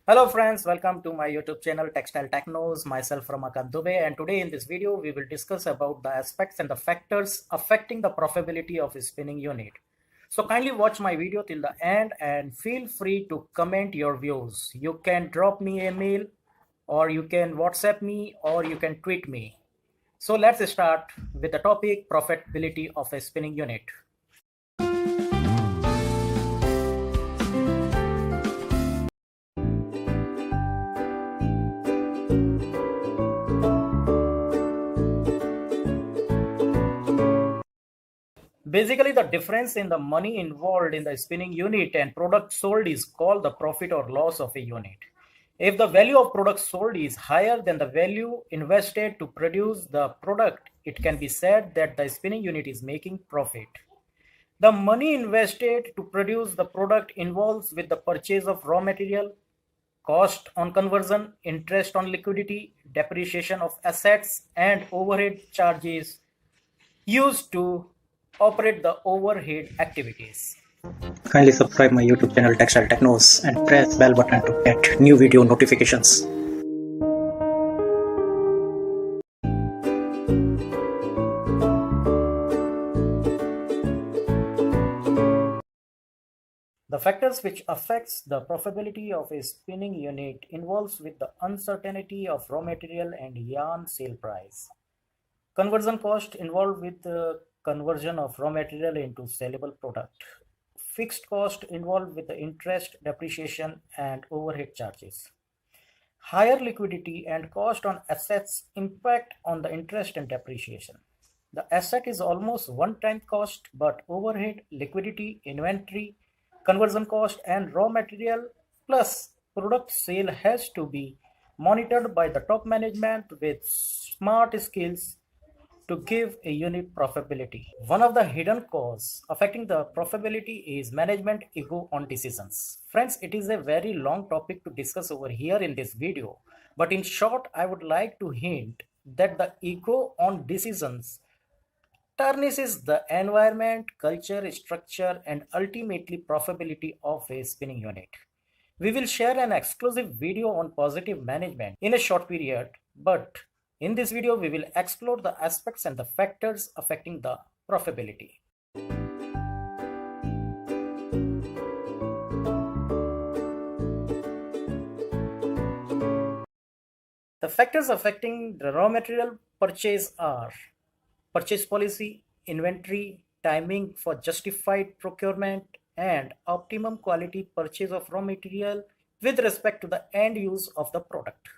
Hello friends, welcome to my YouTube channel Textile Technos, myself Ramakant Dubey, and today in this video we will discuss about the aspects and the factors affecting the profitability of a spinning unit. So kindly watch my video till the end and feel free to comment your views. You can drop me a mail or you can WhatsApp me or you can tweet me. So let's start with the topic profitability of a spinning unit. Basically, the difference in the money involved in the spinning unit and product sold is called the profit or loss of a unit. If the value of product sold is higher than the value invested to produce the product, it can be said that the spinning unit is making profit. The money invested to produce the product involves with the purchase of raw material, cost on conversion, interest on liquidity, depreciation of assets, and overhead charges used to operate the overhead activities. Kindly subscribe my YouTube channel Textile Technos and press bell button to get new video notifications. The factors which affects the profitability of a spinning unit involves with the uncertainty of raw material and yarn sale price. Conversion cost involved with the conversion of raw material into sellable product. Fixed cost involved with the interest, depreciation, and overhead charges. Higher liquidity and cost on assets impact on the interest and depreciation. The asset is almost one-time cost, but overhead, liquidity, inventory, conversion cost, and raw material plus product sale has to be monitored by the top management with smart skills to give a unit profitability. One of the hidden causes affecting the profitability is management ego on decisions. Friends, it is a very long topic to discuss over here in this video, but in short, I would like to hint that the ego on decisions tarnishes the environment, culture, structure, and ultimately profitability of a spinning unit. We will share an exclusive video on positive management in a short period, but in this video, we will explore the aspects and the factors affecting the profitability. The factors affecting the raw material purchase are purchase policy, inventory, timing for justified procurement, and optimum quality purchase of raw material with respect to the end use of the product.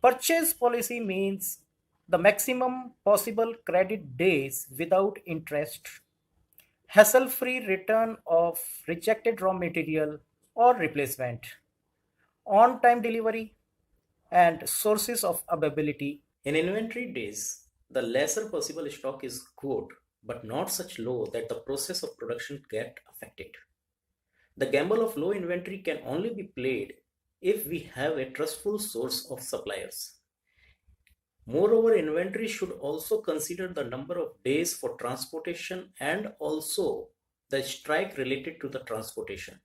Purchase policy means the maximum possible credit days without interest, hassle-free return of rejected raw material or replacement, on-time delivery, and sources of availability. In inventory days, the lesser possible stock is good, but not such low that the process of production get affected. The gamble of low inventory can only be played if we have a trustful source of suppliers. Moreover, inventory should also consider the number of days for transportation and also the strike related to the transportation.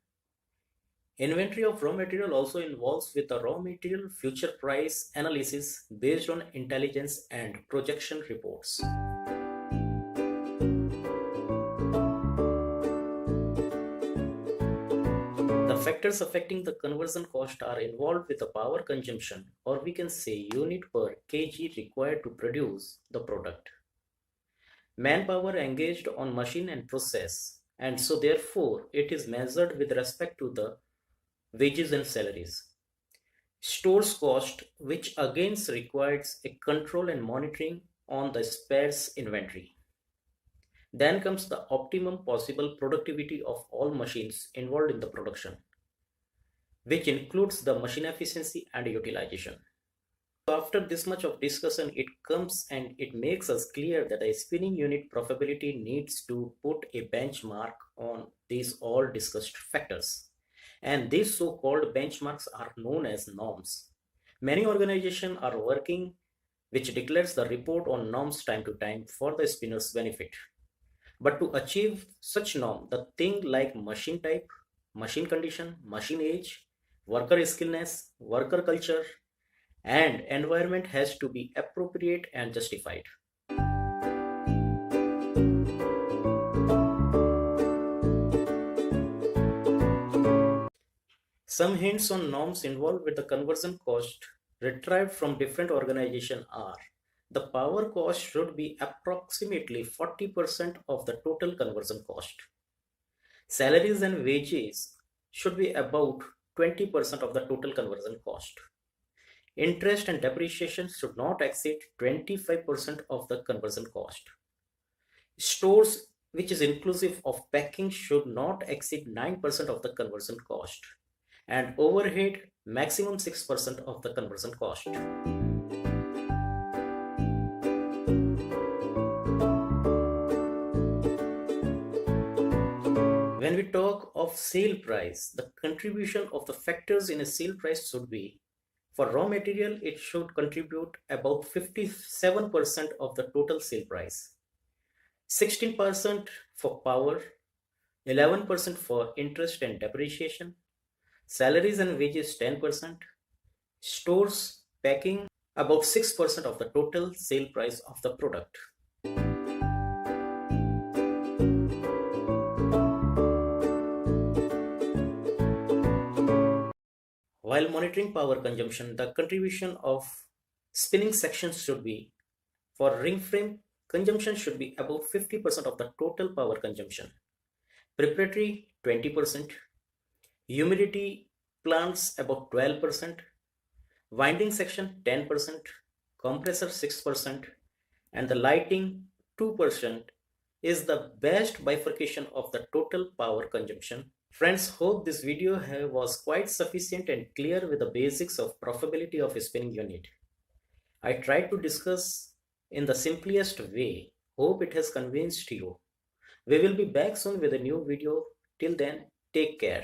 Inventory of raw material also involves with the raw material future price analysis based on intelligence and projection reports. The factors affecting the conversion cost are involved with the power consumption, or we can say unit per kg required to produce the product. Manpower engaged on machine and process, and so therefore it is measured with respect to the wages and salaries. Stores cost, which again requires a control and monitoring on the spares inventory. Then comes the optimum possible productivity of all machines involved in the production, which includes the machine efficiency and utilization. So after this much of discussion, it comes and it makes us clear that a spinning unit profitability needs to put a benchmark on these all discussed factors. And these so-called benchmarks are known as norms. Many organizations are working which declares the report on norms time to time for the spinner's benefit. But to achieve such norm, the thing like machine type, machine condition, machine age, Worker skillness, worker culture, and environment has to be appropriate and justified. Some hints on norms involved with the conversion cost retrieved from different organizations are: the power cost should be approximately 40% of the total conversion cost. Salaries and wages should be about 20% of the total conversion cost. Interest and depreciation should not exceed 25% of the conversion cost. Stores, which is inclusive of packing, should not exceed 9% of the conversion cost. And overhead, maximum 6% of the conversion cost. When we talk of sale price, the contribution of the factors in a sale price should be: for raw material, it should contribute about 57% of the total sale price, 16% for power, 11% for interest and depreciation, salaries and wages 10%, stores, packing about 6% of the total sale price of the product. While monitoring power consumption, the contribution of spinning sections should be: for ring frame, consumption should be about 50% of the total power consumption, preparatory 20%, humidity plants about 12%, winding section 10%, compressor 6%, and the lighting 2% is the best bifurcation of the total power consumption. Friends, hope this video was quite sufficient and clear with the basics of profitability of a spinning unit. I tried to discuss in the simplest way. Hope it has convinced you. We will be back soon with a new video. Till then, take care.